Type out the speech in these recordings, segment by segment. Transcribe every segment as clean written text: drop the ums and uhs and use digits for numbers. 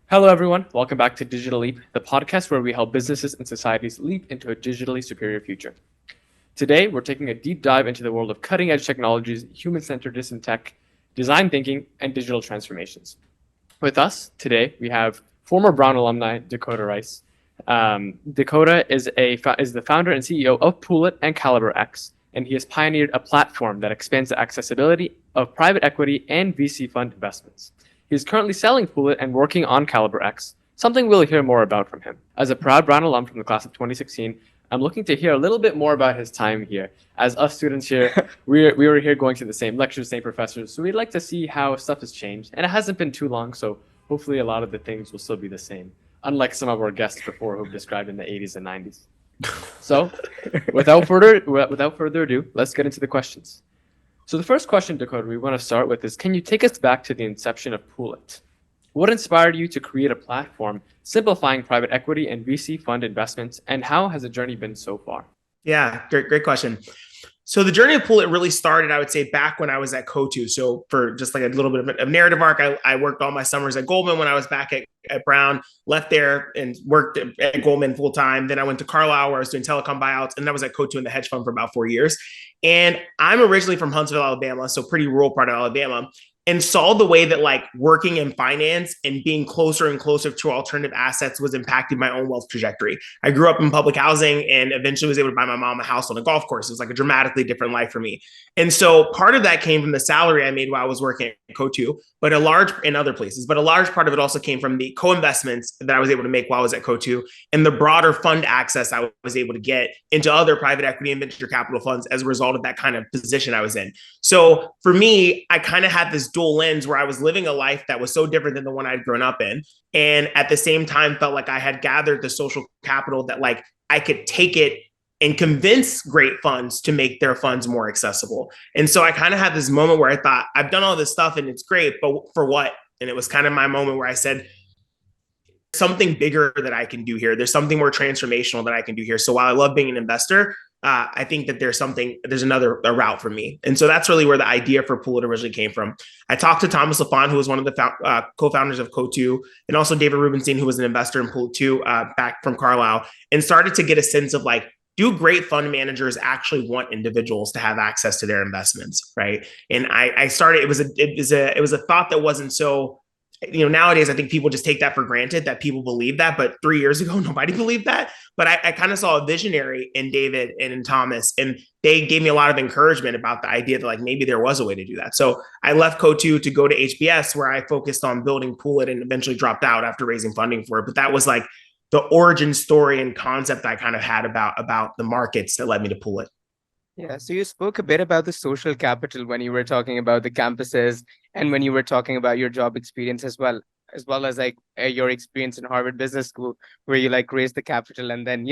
Hello, everyone. Welcome back to Digital Leap, the podcast where we help businesses and societies leap into a digitally superior future. Today, we're taking a deep dive into the world of cutting edge technologies, human centeredness in tech, design thinking, and digital transformations. With us today, we have former Brown alumni Dakotah Rice. Dakotah is the founder and CEO of Poolit and CaliberX, and he has pioneered a platform that expands the accessibility of private equity and VC fund investments. He is currently selling Poolit and working on CaliberX, something we'll hear more about from him. As a proud Brown alum from the class of 2016, I'm looking to hear a little bit more about his time here. As us students here, we were here going to the same lectures, same professors, so we'd like to see how stuff has changed. And it hasn't been too long, so hopefully a lot of the things will still be the same, unlike some of our guests before who've described in the 80s and 90s. So, without further ado, let's get into the questions. So the first question, Dakotah, we want to start with is, can you take us back to the inception of Poolit? What inspired you to create a platform simplifying private equity and VC fund investments, and how has the journey been so far? Yeah, great question. So the journey of Poolit really started, I would say, back when I was at Cotu. So for just like a little bit of a narrative arc, I worked all my summers at Goldman when I was back at Brown, left there and worked at Goldman full time. Then I went to Carlyle where I was doing telecom buyouts, and I was at Cotu in the hedge fund for about 4 years. And I'm originally from Huntsville, Alabama, so pretty rural part of Alabama, and saw the way that like working in finance and being closer and closer to alternative assets was impacting my own wealth trajectory. I grew up in public housing and eventually was able to buy my mom a house on a golf course. It was like a dramatically different life for me. And so part of that came from the salary I made while I was working at Cotu, but in other places, but a large part of it also came from the co-investments that I was able to make while I was at Cotu and the broader fund access I was able to get into other private equity and venture capital funds as a result of that kind of position I was in. So for me, I kind of had this dual lens where I was living a life that was so different than the one I'd grown up in. And at the same time, felt like I had gathered the social capital that like I could take it and convince great funds to make their funds more accessible. And so I kind of had this moment where I thought, I've done all this stuff and it's great, but for what? And it was kind of my moment where I said, something bigger that I can do here. There's something more transformational that I can do here. So while I love being an investor, I think that there's another route for me. And so that's really where the idea for Poolit originally came from. I talked to Thomas Lafon, who was one of the co-founders of Cotu, and also David Rubenstein, who was an investor in Poolit too, back from Carlyle, and started to get a sense of like, do great fund managers actually want individuals to have access to their investments, right? And I started, it was a thought that wasn't so, nowadays I think people just take that for granted that people believe that, but 3 years ago nobody believed that. But I kind of saw a visionary in David and in Thomas, and they gave me a lot of encouragement about the idea that like maybe there was a way to do that. So I left Cotu to go to HBS, where I focused on building Poolit and eventually dropped out after raising funding for it. But that was like the origin story and concept I kind of had about the markets that led me to Poolit. Yeah, so you spoke a bit about the social capital when you were talking about the campuses and when you were talking about your job experience as well as like your experience in Harvard Business School, where you like raised the capital and then,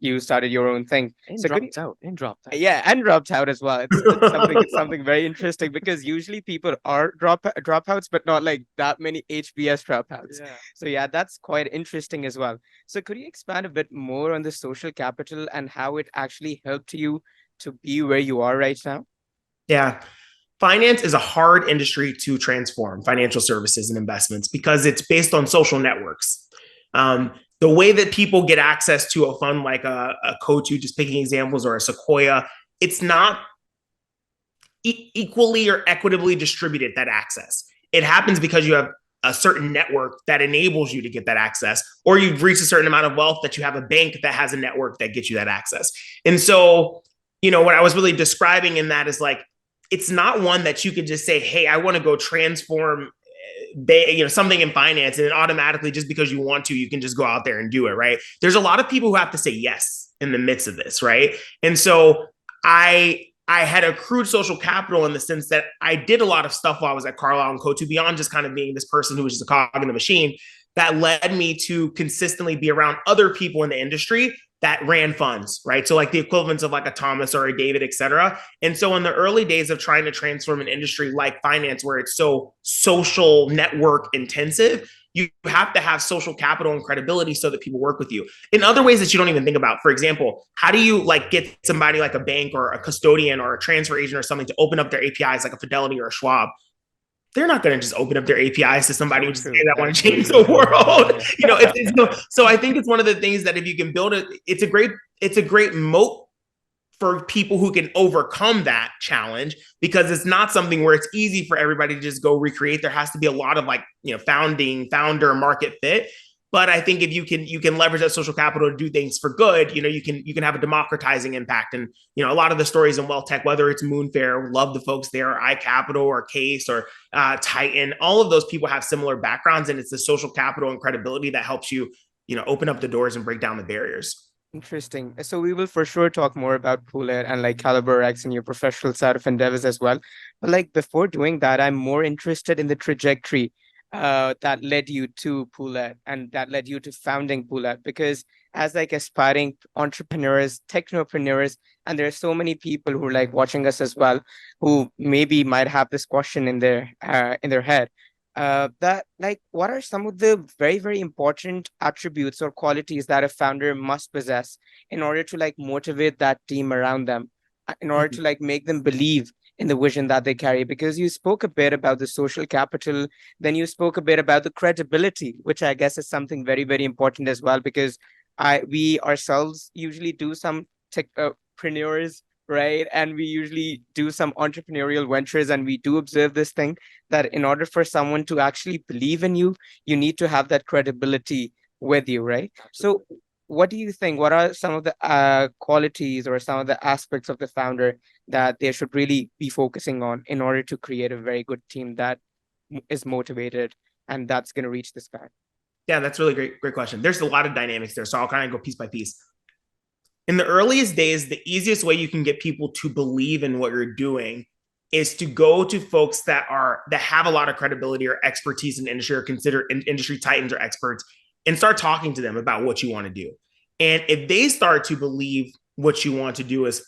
you started your own thing. And So dropped out. And dropped out. yeah, and dropped out as well. It's something very interesting because usually people are dropouts, but not like that many HBS dropouts. Yeah. So yeah, that's quite interesting as well. So could you expand a bit more on the social capital and how it actually helped you to be where you are right now? Yeah. Finance is a hard industry to transform, financial services and investments, because it's based on social networks. The way that people get access to a fund like a Cotu, just picking examples, or a Sequoia, it's not equally or equitably distributed, that access. It happens because you have a certain network that enables you to get that access, or you've reached a certain amount of wealth that you have a bank that has a network that gets you that access. And so, what I was really describing in that is like, it's not one that you could just say, hey, I want to go transform something in finance, and then automatically, just because you want to, you can just go out there and do it, right? There's a lot of people who have to say yes in the midst of this, right? And so I had accrued social capital in the sense that I did a lot of stuff while I was at Carlyle and Cotu, beyond just kind of being this person who was just a cog in the machine, that led me to consistently be around other people in the industry that ran funds, right? So like the equivalents of like a Thomas or a David, et cetera. And so in the early days of trying to transform an industry like finance, where it's so social network intensive, you have to have social capital and credibility so that people work with you in other ways that you don't even think about. For example, how do you like get somebody like a bank or a custodian or a transfer agent or something to open up their APIs like a Fidelity or a Schwab? they're not going to just open up their APIs to somebody who just say that want to change True. the world. So I think it's one of the things that if you can build it, it's a great moat for people who can overcome that challenge, because it's not something where it's easy for everybody to just go recreate. There has to be a lot of founder market fit. But I think if you can leverage that social capital to do things for good, you can have a democratizing impact. And a lot of the stories in wealth tech, whether it's Moonfair, love the folks there, or iCapital or Case or Titan, all of those people have similar backgrounds, and it's the social capital and credibility that helps you, open up the doors and break down the barriers. Interesting. So we will for sure talk more about Poolit and like CaliberX and your professional side of endeavors as well. But like before doing that, I'm more interested in the trajectory that led you to Poolit and that led you to founding Poolit, because as like aspiring entrepreneurs, technopreneurs, and there are so many people who are like watching us as well, who maybe might have this question in their head. That like what are some of the very, very important attributes or qualities that a founder must possess in order to like motivate that team around them, in order to like make them believe in the vision that they carry? Because you spoke a bit about the social capital, then you spoke a bit about the credibility, which I guess is something very, very important as well, because we ourselves usually do some techpreneurs, right? And we usually do some entrepreneurial ventures, and we do observe this thing that in order for someone to actually believe in you, you need to have that credibility with you, right? So what do you think? What are some of the qualities or some of the aspects of the founder that they should really be focusing on in order to create a very good team that is motivated and that's going to reach the sky? Yeah, that's really great question. There's a lot of dynamics there, so I'll kind of go piece by piece. In the earliest days, the easiest way you can get people to believe in what you're doing is to go to folks that have a lot of credibility or expertise in industry, or consider industry titans or experts, and start talking to them about what you want to do. And if they start to believe what you want to do is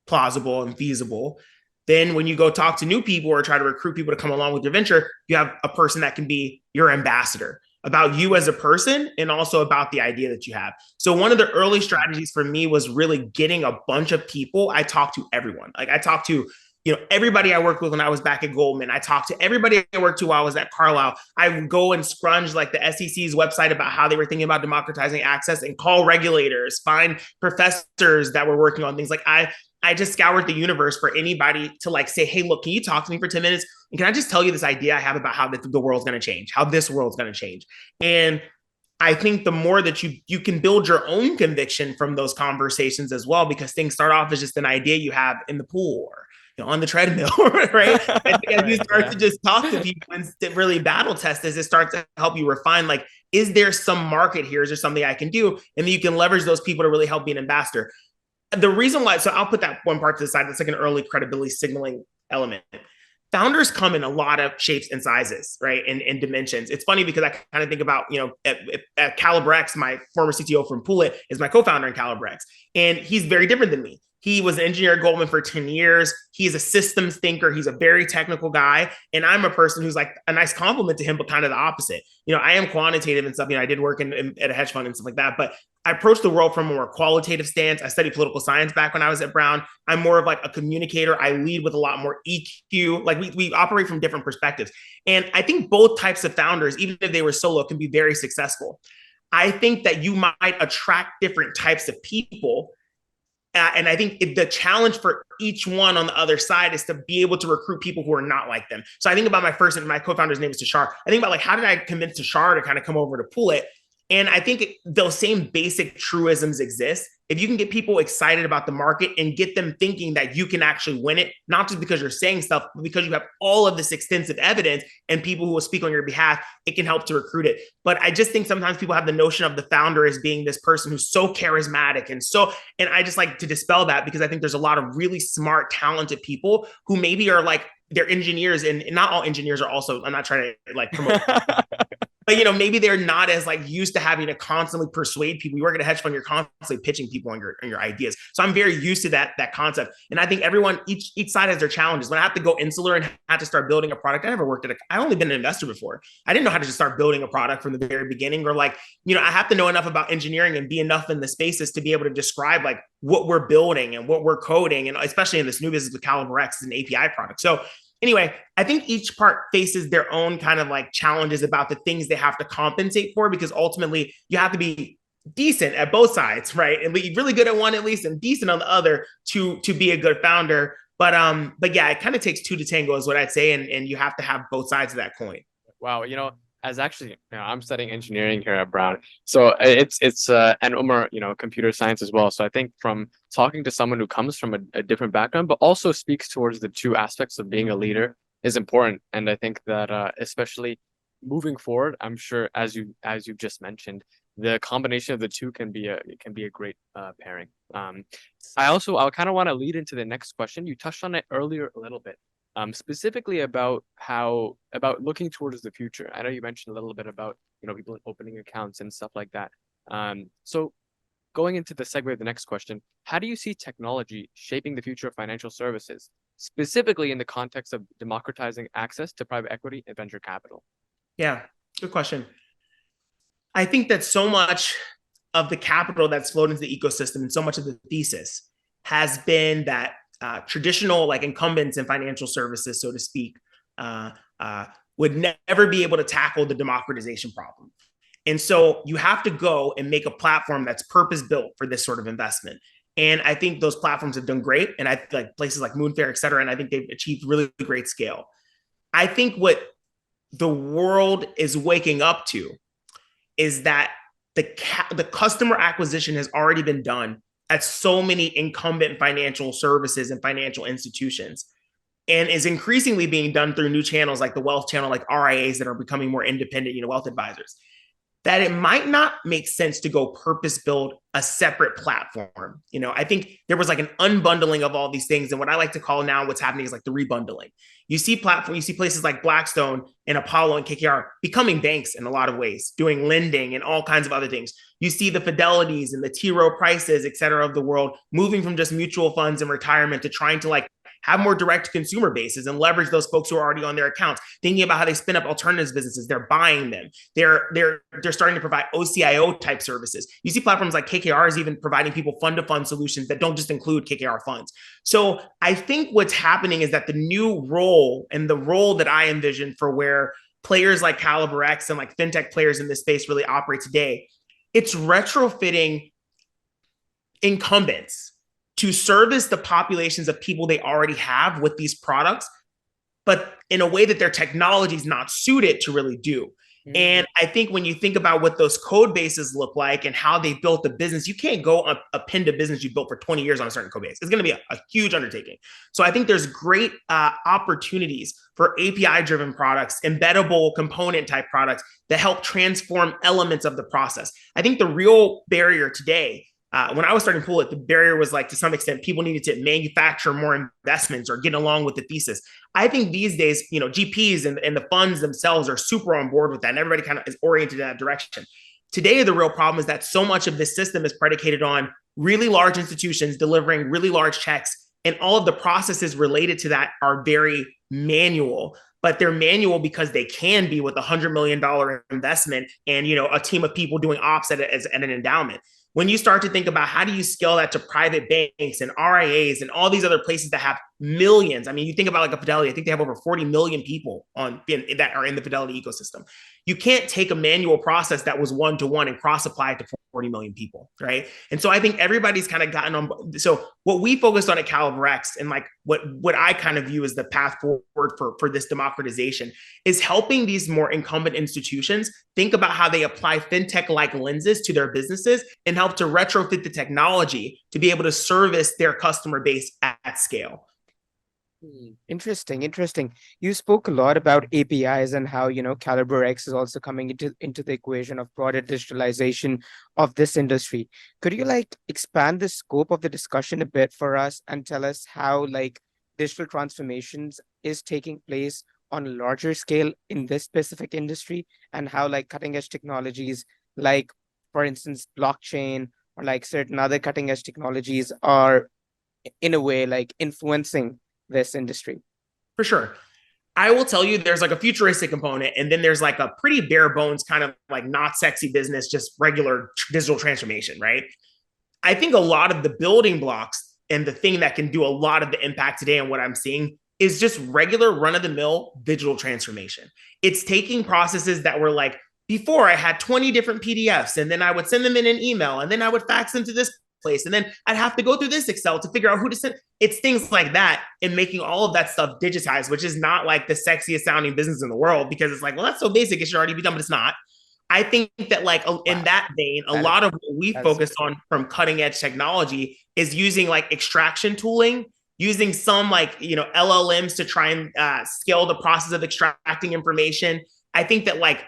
plausible and feasible, then when you go talk to new people or try to recruit people to come along with your venture, you have a person that can be your ambassador about you as a person and also about the idea that you have. So one of the early strategies for me was really getting a bunch of people. I talked to everyone. Like I talked to everybody I worked with when I was back at Goldman. I talked to everybody I worked to while I was at Carlyle. I would go and scrunch like the SEC's website about how they were thinking about democratizing access and call regulators, find professors that were working on things. Like I just scoured the universe for anybody to like say, hey, look, can you talk to me for 10 minutes? And can I just tell you this idea I have about how the world's going to change, how this world's going to change? And I think the more that you can build your own conviction from those conversations as well, because things start off as just an idea you have in the pool or on the treadmill, right? And as you start to just talk to people and really battle test this, it starts to help you refine, like, is there some market here? Is there something I can do? And then you can leverage those people to really help be an ambassador. The reason why, so I'll put that one part to the side. That's like an early credibility signaling element. Founders come in a lot of shapes and sizes, right? And dimensions. It's funny because I kind of think about, at CaliberX, my former CTO from Poolit is my co-founder in CaliberX. And he's very different than me. He was an engineer at Goldman for 10 years. He's a systems thinker. He's a very technical guy. And I'm a person who's like a nice compliment to him, but kind of the opposite. I am quantitative and stuff. I did work at a hedge fund and stuff like that, but I approach the world from a more qualitative stance. I studied political science back when I was at Brown. I'm more of like a communicator. I lead with a lot more EQ. Like we operate from different perspectives. And I think both types of founders, even if they were solo, can be very successful. I think that you might attract different types of people. And I think the challenge for each one on the other side is to be able to recruit people who are not like them. So I think about my co-founder's name is Tashar. I think about like, how did I convince Tashar to kind of come over to Poolit? And I think those same basic truisms exist. If you can get people excited about the market and get them thinking that you can actually win it, not just because you're saying stuff, but because you have all of this extensive evidence and people who will speak on your behalf, it can help to recruit it. But I just think sometimes people have the notion of the founder as being this person who's so charismatic and I just like to dispel that, because I think there's a lot of really smart, talented people who maybe are like, they're engineers, and not all engineers are also, I'm not trying to like promote but maybe they're not as like used to having to constantly persuade people. You work at a hedge fund, you're constantly pitching people on your ideas. So I'm very used to that concept. And I think each side has their challenges. When I have to go insular and have to start building a product, I never worked I only been an investor before. I didn't know how to just start building a product from the very beginning, or like, I have to know enough about engineering and be enough in the spaces to be able to describe like what we're building and what we're coding. And especially in this new business with CaliberX, is an API product. So Anyway, I think each part faces their own kind of like challenges about the things they have to compensate for, because ultimately you have to be decent at both sides, right? And be really good at one at least and decent on the other to be a good founder. But yeah, it kind of takes two to tango is what I'd say, and you have to have both sides of that coin. Wow, as actually, I'm studying engineering here at Brown, so it's and Umar, computer science as well. So I think from talking to someone who comes from a different background, but also speaks towards the two aspects of being a leader is important. And I think that especially moving forward, I'm sure as you've just mentioned, the combination of the two can be a great pairing. I kind of want to lead into the next question. You touched on it earlier a little bit, specifically about looking towards the future. I know you mentioned a little bit about people opening accounts and stuff like that. So going into the segue of the next question, how do you see technology shaping the future of financial services, specifically in the context of democratizing access to private equity and venture capital? Yeah, good question. I think that so much of the capital that's flowed into the ecosystem and so much of the thesis has been that traditional like incumbents in financial services, so to speak, uh, would never be able to tackle the democratization problem. And so you have to go and make a platform that's purpose built for this sort of investment. And I think those platforms have done great. And I like places like Moonfair, et cetera. And I think they've achieved really great scale. I think what the world is waking up to is that the customer acquisition has already been done at so many incumbent financial services and financial institutions, and is increasingly being done through new channels like the wealth channel, like RIAs that are becoming more independent, wealth advisors, that it might not make sense to go purpose build a separate platform. I think there was like an unbundling of all these things. And what I like to call now what's happening is like the rebundling. You see places like Blackstone and Apollo and KKR becoming banks in a lot of ways, doing lending and all kinds of other things. You see the Fidelities and the T. Rowe Prices, et cetera, of the world moving from just mutual funds and retirement to trying to like have more direct consumer bases and leverage those folks who are already on their accounts, thinking about how they spin up alternatives businesses. They're buying them. They're starting to provide OCIO type services. You see platforms like KKR is even providing people fund to fund solutions that don't just include KKR funds. So I think what's happening is that the new role and the role that I envision for where players like CaliberX and like fintech players in this space really operate today, it's retrofitting incumbents to service the populations of people they already have with these products, but in a way that their technology is not suited to really do. Mm-hmm. And I think when you think about what those code bases look like and how they built the business, you can't go append a business you built for 20 years on a certain code base. It's going to be a huge undertaking. So I think there's great opportunities for API-driven products, embeddable component type products that help transform elements of the process. I think the real barrier today, when I was starting Poolit, the barrier was like, to some extent, people needed to manufacture more investments or get along with the thesis. I think these days, GPs and the funds themselves are super on board with that, and everybody kind of is oriented in that direction. Today, the real problem is that so much of this system is predicated on really large institutions delivering really large checks, and all of the processes related to that are very manual. But they're manual because they can be with $100 million investment and a team of people doing ops at an endowment. When you start to think about how do you scale that to private banks and RIAs and all these other places that have millions. I mean, you think about like a Fidelity, I think they have over 40 million people that are in the Fidelity ecosystem. You can't take a manual process that was one-to-one and cross-apply it to 40 million people, right? And so I think everybody's kind of gotten on. So what we focused on at CaliberX and like what I kind of view as the path forward for this democratization is helping these more incumbent institutions think about how they apply fintech-like lenses to their businesses and help to retrofit the technology to be able to service their customer base at scale. Interesting. You spoke a lot about APIs and how, CaliberX is also coming into the equation of broader digitalization of this industry. Could you expand the scope of the discussion a bit for us and tell us how digital transformations is taking place on a larger scale in this specific industry, and how cutting edge technologies for instance, blockchain or certain other cutting edge technologies are in a way influencing this industry? For sure. I will tell you there's a futuristic component, and then there's a pretty bare bones kind of not sexy business, just regular digital transformation, right? I think a lot of the building blocks and the thing that can do a lot of the impact today and what I'm seeing is just regular run-of-the-mill digital transformation. It's taking processes that were like, before I had 20 different PDFs, and then I would send them in an email, and then I would fax them to this place, and then I'd have to go through this Excel to figure out who to send. It's things like that, and making all of that stuff digitized, which is not like the sexiest sounding business in the world, because it's like, well, that's so basic, it should already be done, but it's not. I think that like in that vein, a lot of what we focus on from cutting edge technology is using like extraction tooling, using some like, LLMs to try and scale the process of extracting information. I think that like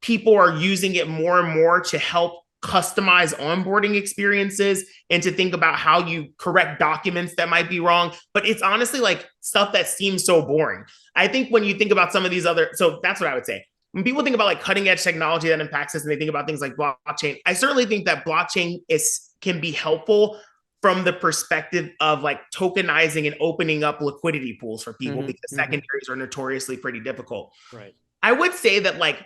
people are using it more and more to help customize onboarding experiences and to think about how you correct documents that might be wrong. But it's honestly like stuff that seems so boring. I think when you think about some of these other, so that's what I would say. When people think about like cutting edge technology that impacts us and they think about things like blockchain, I certainly think that blockchain can be helpful from the perspective of like tokenizing and opening up liquidity pools for people, because secondaries are notoriously pretty difficult. Right. I would say that like,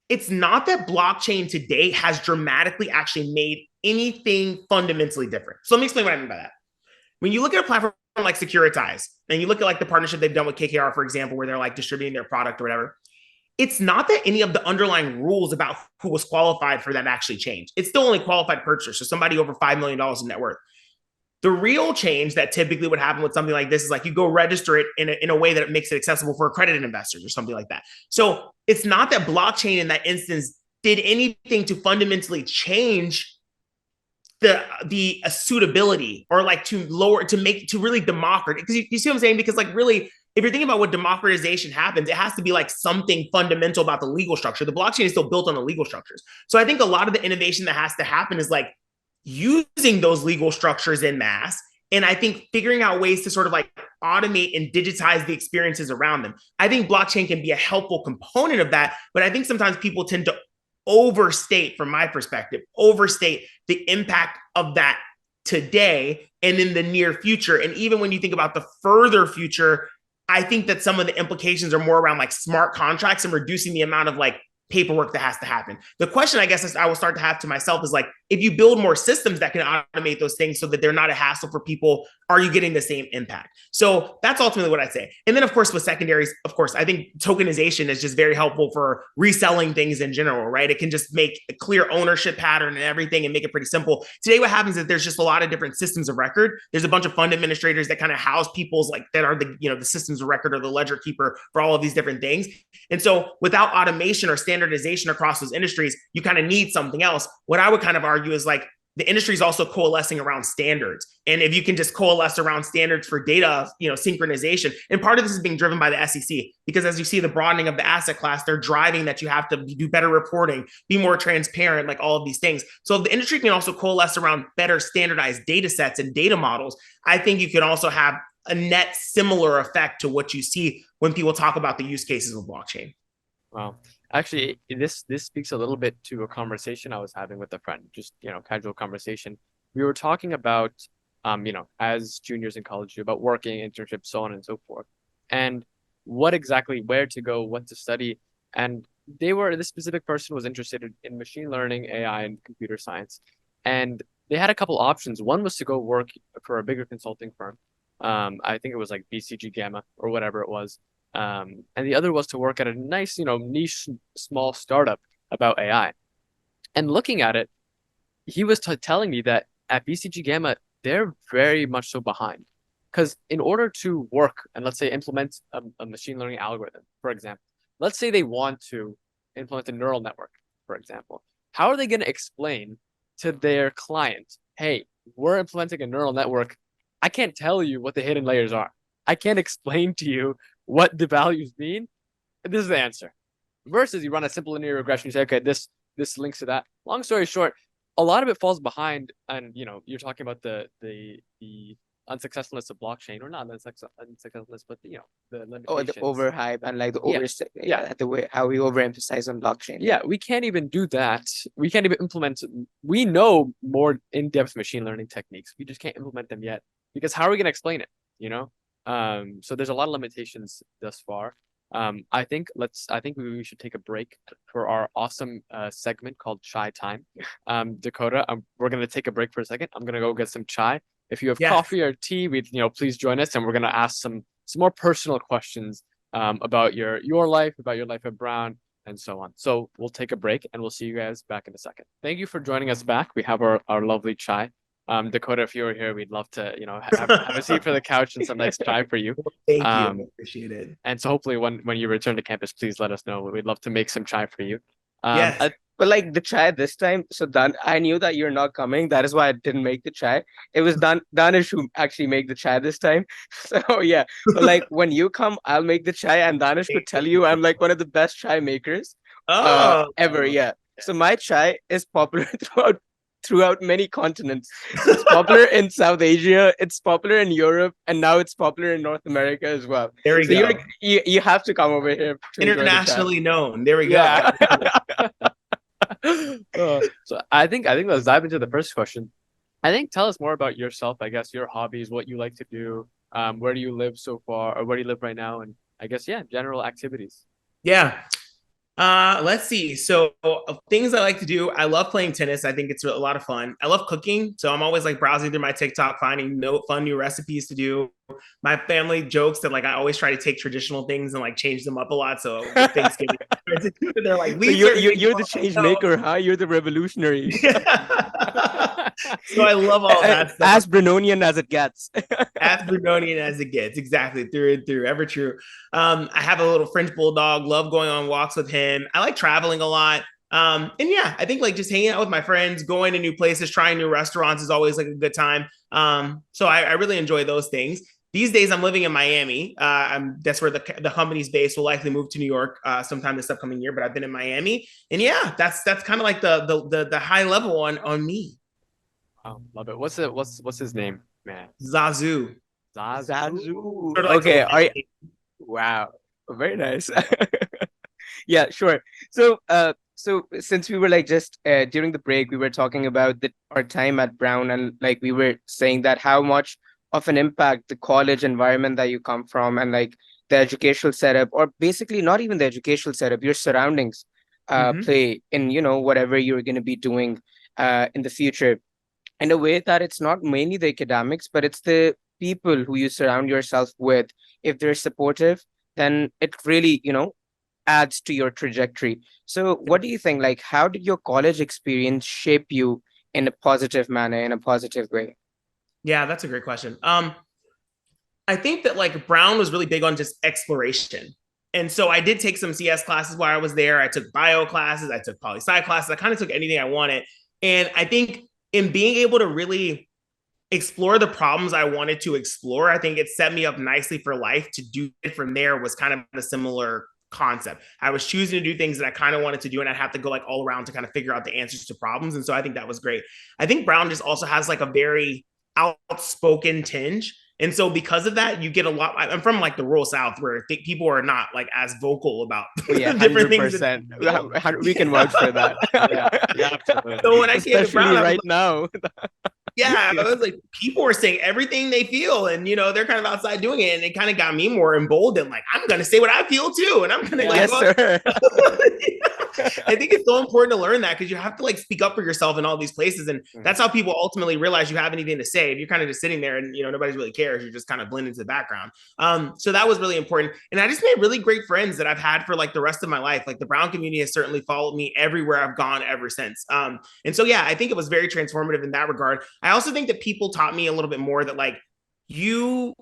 it's not that blockchain today has dramatically actually made anything fundamentally different. So let me explain what I mean by that. When you look at a platform like Securitize, and you look at like the partnership they've done with KKR, for example, where they're like distributing their product or whatever, it's not that any of the underlying rules about who was qualified for that actually changed. It's still only qualified purchasers, so somebody over $5 million in net worth. The real change that typically would happen with something like this is like you go register it in a way that it makes it accessible for accredited investors or something like that. So it's not that blockchain in that instance did anything to fundamentally change the suitability or like to really democratize. Because you see what I'm saying? Because like really, if you're thinking about what democratization happens, it has to be like something fundamental about the legal structure. The blockchain is still built on the legal structures. So I think a lot of the innovation that has to happen is like using those legal structures en masse. And I think figuring out ways to sort of like automate and digitize the experiences around them. I think blockchain can be a helpful component of that, but I think sometimes people tend to overstate, from my perspective, the impact of that today and in the near future. And even when you think about the further future, I think that some of the implications are more around like smart contracts and reducing the amount of like paperwork that has to happen. The question I guess I will start to have to myself is like, if you build more systems that can automate those things so that they're not a hassle for people, are you getting the same impact? So that's ultimately what I'd say. And then of course, with secondaries, of course, I think tokenization is just very helpful for reselling things in general, right? It can just make a clear ownership pattern and everything and make it pretty simple. Today, what happens is there's just a lot of different systems of record. There's a bunch of fund administrators that kind of house people's like that are the systems of record or the ledger keeper for all of these different things. And so without automation or standardization across those industries, you kind of need something else. What I would kind of argue is like the industry is also coalescing around standards. And if you can just coalesce around standards for data, synchronization, and part of this is being driven by the SEC, because as you see the broadening of the asset class, they're driving that you have to do better reporting, be more transparent, like all of these things. So if the industry can also coalesce around better standardized data sets and data models, I think you can also have a net similar effect to what you see when people talk about the use cases of blockchain. Wow. Actually, this speaks a little bit to a conversation I was having with a friend, just, casual conversation. We were talking about, as juniors in college, about working, internships, so on and so forth, and where to go, what to study. And this specific person was interested in machine learning, AI, and computer science. And they had a couple options. One was to go work for a bigger consulting firm. I think it was like BCG Gamma or whatever it was. And the other was to work at a nice, niche, small startup about AI. And looking at it, he was telling me that at BCG Gamma, they're very much so behind. Because in order to work and let's say implement a machine learning algorithm, for example, let's say they want to implement a neural network, for example, how are they going to explain to their client, hey, we're implementing a neural network. I can't tell you what the hidden layers are. I can't explain to you what the values mean. This is the answer. Versus you run a simple linear regression, you say, okay, this links to that. Long story short, a lot of it falls behind, and you're talking about the unsuccessfulness of blockchain, or not unsuccessfulness, but the limitations. Oh, the overhype and like the the way how we overemphasize on blockchain. Yeah, we can't even do that. We can't even implement. We know more in-depth machine learning techniques. We just can't implement them yet, because how are we going to explain it? So there's a lot of limitations thus far. I think we should take a break for our awesome segment called Chai Time. Dakotah, we're gonna take a break for a second. I'm gonna go get some chai. If you have coffee or tea, please join us, and we're gonna ask some some more personal questions about your life, about your life at Brown, and so on. So we'll take a break and we'll see you guys back in a second. Thank you for joining us back. We have our lovely chai. Dakotah, if you were here, we'd love to, have a seat for the couch and some nice chai for you. Thank you. I appreciate it. And so hopefully when you return to campus, please let us know. We'd love to make some chai for you. Yes. But like the chai this time, so Dan, I knew that you're not coming. That is why I didn't make the chai. It was Danish who actually made the chai this time. So yeah, but like when you come, I'll make the chai, and Danish could tell you I'm like one of the best chai makers ever. Yeah. So my chai is popular throughout many continents. So it's popular in South Asia, it's popular in Europe, and now it's popular in North America as well. There we go. You have to come over here. Internationally known. There we go. So I think let's dive into the first question. I think tell us more about yourself, I guess, your hobbies, what you like to do, where do you live so far, or where do you live right now, and I guess general activities. Yeah. Let's see. So things I like to do, I love playing tennis. I think it's a lot of fun. I love cooking. So I'm always like browsing through my TikTok, finding fun new recipes to do. My family jokes that like I always try to take traditional things and like change them up a lot. So with Thanksgiving, they're like, so you're the change maker, huh? You're the revolutionary. So I love all that stuff. As Brunonian as it gets. As Brunonian as it gets, exactly, through and through, ever true. I have a little French bulldog, love going on walks with him. I like traveling a lot. And yeah, I think like just hanging out with my friends, going to new places, trying new restaurants is always like a good time. So I really enjoy those things. These days I'm living in Miami. That's where the company's based. We'll likely move to New York sometime this upcoming year, but I've been in Miami. And yeah, that's kind of like the high level on me. Love it. What's his name, man? Zazu. Okay. Wow. Very nice. Yeah, sure. So since we were like just during the break, we were talking about our time at Brown, and like we were saying that how much of an impact the college environment that you come from and like the educational setup, or basically not even the educational setup, your surroundings play in, whatever you're going to be doing in the future, in a way that it's not mainly the academics, but it's the people who you surround yourself with. If they're supportive, then it really, adds to your trajectory. So what do you think? Like, how did your college experience shape you in a positive manner, in a positive way? Yeah, that's a great question. I think that like Brown was really big on just exploration. And so I did take some CS classes while I was there. I took bio classes, I took poli-sci classes. I kind of took anything I wanted. And I think in being able to really explore the problems I wanted to explore, I think it set me up nicely for life. To do it from there was kind of a similar concept. I was choosing to do things that I kind of wanted to do, and I'd have to go like all around to kind of figure out the answers to problems. And so I think that was great. I think Brown just also has like a very outspoken tinge. And so because of that, you get a lot. I'm from like the rural South, where people are not like as vocal about different 100%. things. We can vouch for that. Yeah. So when I came to Brown, right now. Yeah, I was like, people were saying everything they feel, and they're kind of outside doing it, and it kind of got me more emboldened. Like, I'm gonna say what I feel too, and I'm gonna sir. I think it's so important to learn that, because you have to like speak up for yourself in all these places, and that's how people ultimately realize you have anything to say. If you're kind of just sitting there and nobody's really cares, you're just kind of blending into the background. So that was really important, and I just made really great friends that I've had for like the rest of my life. Like the Brown community has certainly followed me everywhere I've gone ever since. And so yeah, I think it was very transformative in that regard. I also think that people taught me a little bit more that like you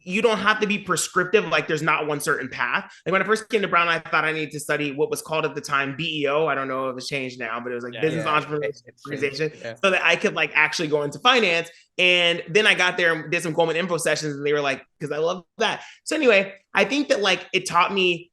don't have to be prescriptive. Like there's not one certain path. Like when I first came to Brown, I thought I needed to study what was called at the time BEO. I don't know if it's changed now, but it was like business entrepreneur organization, so that I could like actually go into finance. And then I got there and did some Goldman info sessions, and they were like, because I love that. So anyway, I think that like it taught me,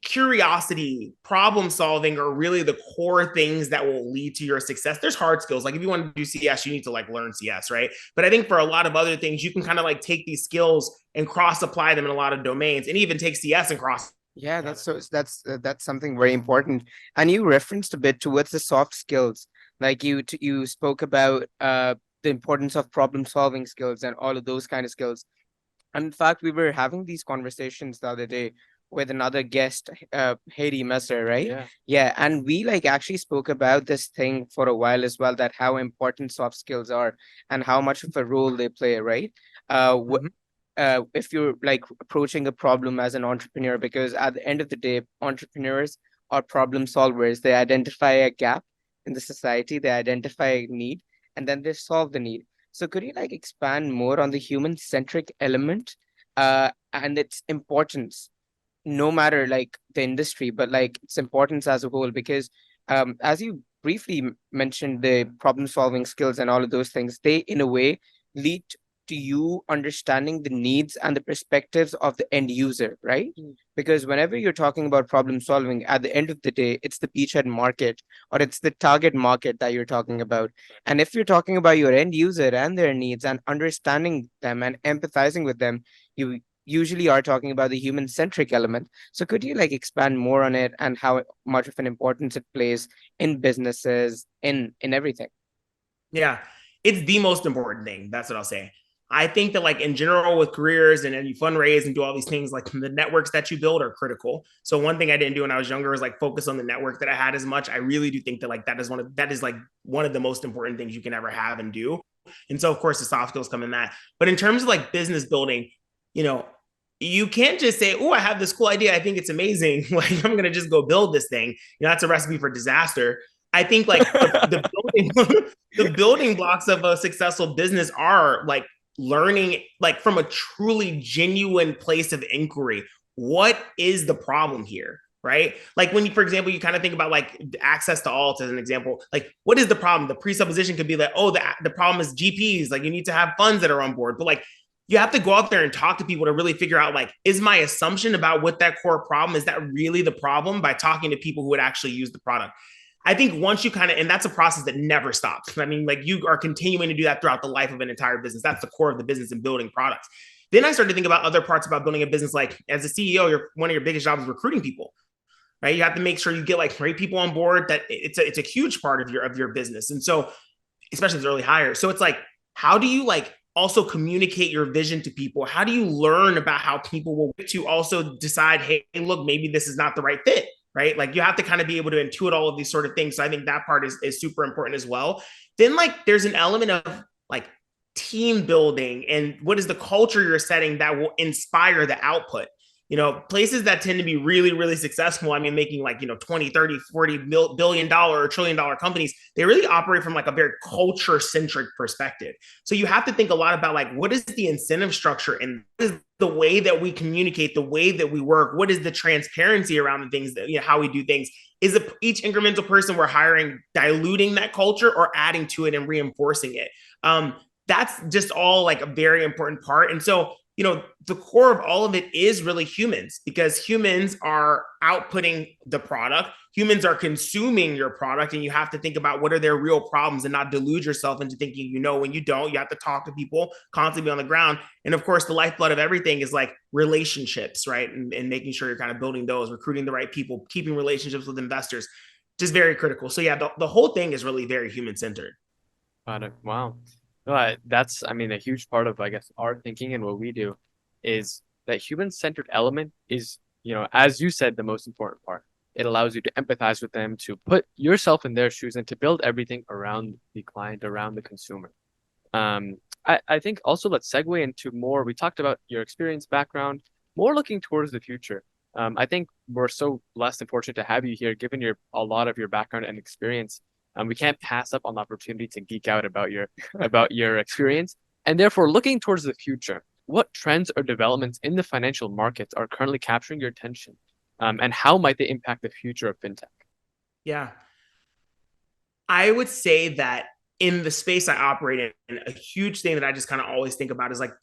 curiosity, problem solving are really the core things that will lead to your success. There's hard skills. Like if you want to do CS, you need to like learn CS, right? But I think for a lot of other things, you can kind of like take these skills and cross apply them in a lot of domains, and even take CS and cross. Yeah, that's something very important. And you referenced a bit towards the soft skills. Like you spoke about the importance of problem solving skills and all of those kind of skills. And in fact, we were having these conversations the other day with another guest, Haiti Messer, right? Yeah. And we like actually spoke about this thing for a while as well, that how important soft skills are and how much of a role they play, right? if you're like approaching a problem as an entrepreneur, because at the end of the day, entrepreneurs are problem solvers. They identify a gap in the society, they identify a need, and then they solve the need. So could you like expand more on the human centric element and its importance, no matter like the industry, but like its importance as a whole? Because as you briefly mentioned, the problem solving skills and all of those things, they in a way lead to you understanding the needs and the perspectives of the end user, right? Because whenever you're talking about problem solving, at the end of the day, it's the beachhead market or it's the target market that you're talking about. And if you're talking about your end user and their needs and understanding them and empathizing with them, you usually are talking about the human centric element. So could you like expand more on it and how much of an importance it plays in businesses, in everything? Yeah, it's the most important thing. That's what I'll say. I think that like in general with careers and then you fundraise and do all these things, like the networks that you build are critical. So one thing I didn't do when I was younger is like focus on the network that I had as much. I really do think that like that is like one of the most important things you can ever have and do. And so of course the soft skills come in that. But in terms of like business building, you know, you can't just say, "Oh, I have this cool idea. I think it's amazing. Like I'm gonna just go build this thing." You know, that's a recipe for disaster. I think like the building the building blocks of a successful business are like learning like from a truly genuine place of inquiry. What is the problem here? Right? Like when you, for example, you kind of think about like access to alt as an example. Like, what is the problem? The presupposition could be that, oh, the problem is GPs. Like you need to have funds that are on board. But like you have to go out there and talk to people to really figure out like, is my assumption about what that core problem is, that really the problem, by talking to people who would actually use the product. I think once you kind of, and that's a process that never stops. I mean, like you are continuing to do that throughout the life of an entire business. That's the core of the business and building products. Then I started to think about other parts about building a business. Like as a CEO, one of your biggest jobs is recruiting people, right? You have to make sure you get like great people on board. That it's a huge part of your business. And so, especially as early hires. So it's like, how do you like also communicate your vision to people? How do you learn about how people will to also decide, hey, look, maybe this is not the right fit, right? Like you have to kind of be able to intuit all of these sort of things. So I think that part is super important as well. Then like there's an element of like team building and what is the culture you're setting that will inspire the output. You know, places that tend to be really, really successful, I mean, making like, 20, 30, 40 billion dollar or trillion dollar companies, they really operate from like a very culture centric perspective. So you have to think a lot about like, what is the incentive structure and what is the way that we communicate, the way that we work? What is the transparency around the things that, how we do things? Is each incremental person we're hiring diluting that culture or adding to it and reinforcing it? That's just all like a very important part. And so, the core of all of it is really humans, because humans are outputting the product. Humans are consuming your product, and you have to think about what are their real problems and not delude yourself into thinking, when you don't. You have to talk to people, constantly be on the ground. And of course, the lifeblood of everything is like relationships, right? And making sure you're kind of building those, recruiting the right people, keeping relationships with investors, just very critical. So yeah, the whole thing is really very human-centered. Got it. Wow. No, that's, I mean, a huge part of, I guess, our thinking and what we do is that human-centered element is, as you said, the most important part. It allows you to empathize with them, to put yourself in their shoes, and to build everything around the client, around the consumer. I think also let's segue into more. We talked about your experience background, more looking towards the future. I think we're so blessed and fortunate to have you here, given a lot of your background and experience. We can't pass up on the opportunity to geek out about your experience. And therefore, looking towards the future, what trends or developments in the financial markets are currently capturing your attention? And how might they impact the future of fintech? Yeah. I would say that in the space I operate in, a huge thing that I just kind of always think about is like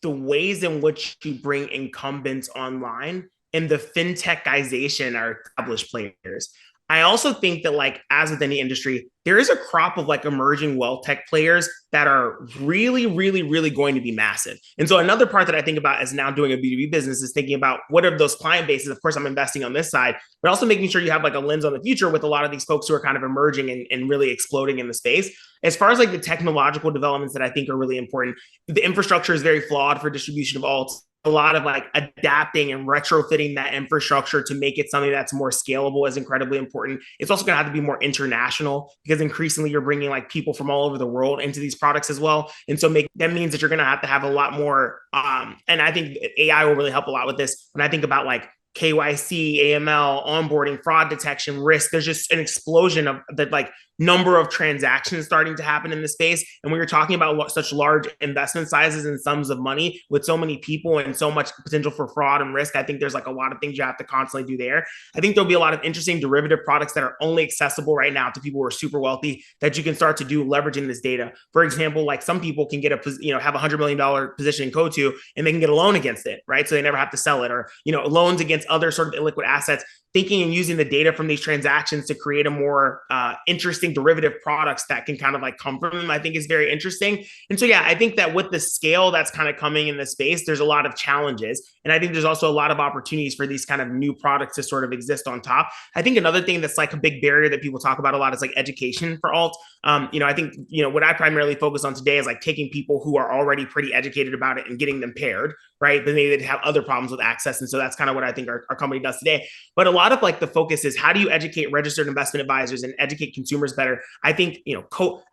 the ways in which you bring incumbents online and the fintechization are established players. I also think that like as with any industry, there is a crop of like emerging wealth tech players that are really, really, really going to be massive. And so another part that I think about as now doing a B2B business is thinking about what are those client bases. Of course, I'm investing on this side, but also making sure you have like a lens on the future with a lot of these folks who are kind of emerging and really exploding in the space. As far as like the technological developments that I think are really important, the infrastructure is very flawed for distribution of alts. a lot of like adapting and retrofitting that infrastructure to make it something that's more scalable is incredibly important. It's also going to have to be more international because increasingly you're bringing like people from all over the world into these products as well. And so that means that you're going to have a lot more. And I think AI will really help a lot with this. When I think about like KYC, AML, onboarding, fraud detection, risk, there's just an explosion of the like number of transactions starting to happen in the space. And when you're talking about such large investment sizes and sums of money with so many people and so much potential for fraud and risk, I think there's like a lot of things you have to constantly do there. I think there'll be a lot of interesting derivative products that are only accessible right now to people who are super wealthy that you can start to do leveraging this data. For example, like some people can get have $100 million position in Cotu and they can get a loan against it, right? So they never have to sell it, or, loans against other sort of illiquid assets, thinking and using the data from these transactions to create a more interesting derivative products that can kind of like come from them, I think is very interesting. And so, yeah, I think that with the scale that's kind of coming in the space, there's a lot of challenges. And I think there's also a lot of opportunities for these kind of new products to sort of exist on top. I think another thing that's like a big barrier that people talk about a lot is like education for alt. I think, what I primarily focus on today is like taking people who are already pretty educated about it and getting them paired, right? But maybe they have other problems with access. And so that's kind of what I think our company does today. But a lot of like the focus is how do you educate registered investment advisors and educate consumers better? I think,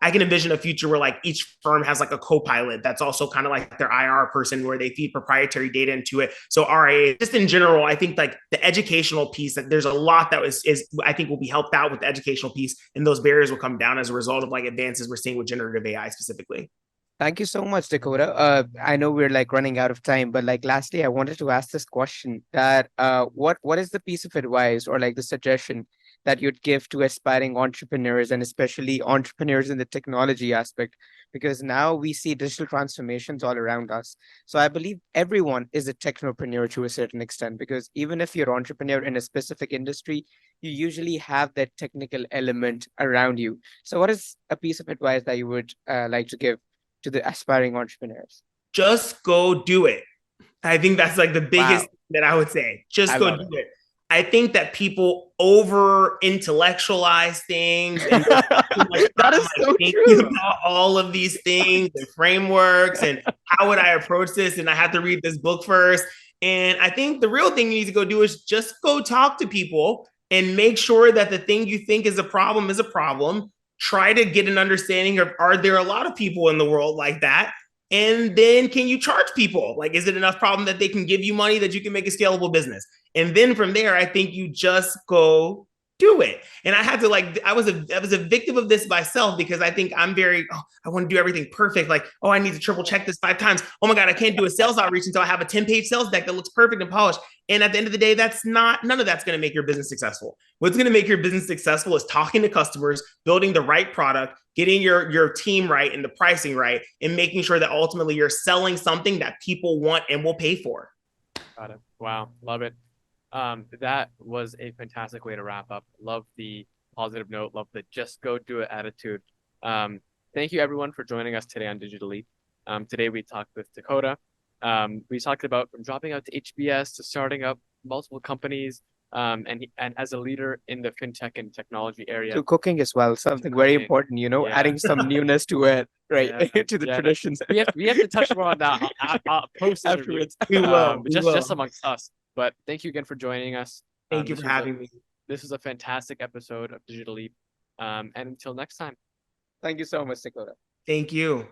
I can envision a future where like each firm has like a co-pilot that's also kind of like their IR person where they feed proprietary data into it. So RIA, just in general, I think like the educational piece, that there's a lot that is I think will be helped out with the educational piece, and those barriers will come down as a result of like advances we're seeing with generative AI specifically. Thank you so much, Dakotah. I know we're like running out of time, but like lastly, I wanted to ask this question that what is the piece of advice or like the suggestion that you'd give to aspiring entrepreneurs and especially entrepreneurs in the technology aspect? Because now we see digital transformations all around us. So I believe everyone is a technopreneur to a certain extent, because even if you're an entrepreneur in a specific industry, you usually have that technical element around you. So what is a piece of advice that you would like to give to the aspiring entrepreneurs? Just go do it. I think that's like the biggest that I would say. Just go do it. I think that people over intellectualize things and that is so true. About all of these things and frameworks and how would I approach this? And I have to read this book first. And I think the real thing you need to go do is just go talk to people and make sure that the thing you think is a problem is a problem. Try to get an understanding of, are there a lot of people in the world like that? And then can you charge people? Like, is it enough problem that they can give you money that you can make a scalable business? And then from there, I think you just go do it. And I had to I was a victim of this myself, because I think I'm very, I want to do everything perfect. Like, I need to triple check this 5 times. Oh my God, I can't do a sales outreach until I have a 10-page sales deck that looks perfect and polished. And at the end of the day, none of that's going to make your business successful. What's going to make your business successful is talking to customers, building the right product, getting your team right and the pricing right, and making sure that ultimately you're selling something that people want and will pay for. Got it. Wow. Love it. That was a fantastic way to wrap up. Love the positive note. Love the just go do it attitude. Thank you everyone for joining us today on Digital Leap. Today we talked with Dakotah. We talked about from dropping out to HBS to starting up multiple companies, and as a leader in the fintech and technology area. To cooking as well, something very important, adding some newness to it, right? To the traditions. We have to touch more on that post afterwards. We will. Just amongst us. But thank you again for joining us. Thank you for having me. This is a fantastic episode of Digital Leap. And until next time. Thank you so much, Dakotah. Thank you.